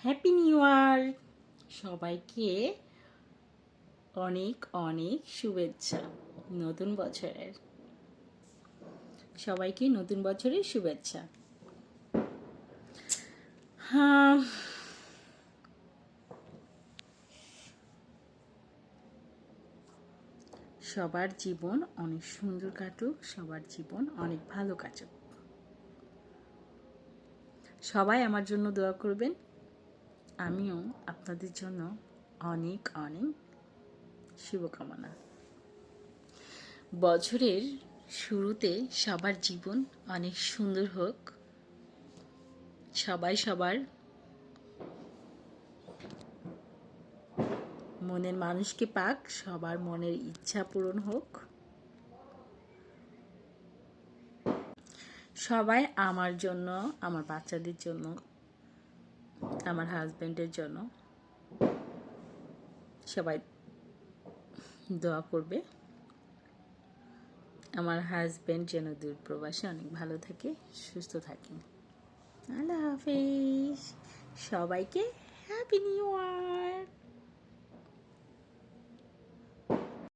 Happy new year সবাইকে। অনেক অনেক শুভেচ্ছা নতুন বছরের। সবাইকে নতুন বছরের শুভেচ্ছা। হ্যাঁ, সবার জীবন অনেক সুন্দর কাটুক, সবার জীবন অনেক ভালো কাটুক। সবাই আমার জন্য দোয়া করবেন, আমিও আপনাদের জন্য অনেক অনেক শুভকামনা। বছরের শুরুতে সবার জীবন অনেক সুন্দর হোক, সবাই সবার মনের মানুষকে পাক, সবার মনের ইচ্ছা পূরণ হোক। সবাই আমার জন্য, আমার বাচ্চাদের জন্য, আমার হাজবেন্ডের জন্য সবাই দোয়া করবে। আমার হাজবেন্ড যেন দূরপ্রবাসে অনেক ভালো থাকে, সুস্থ থাকে। আল্লাহ হাফেজ। সবাইকে হ্যাপি নিউ ইয়ার।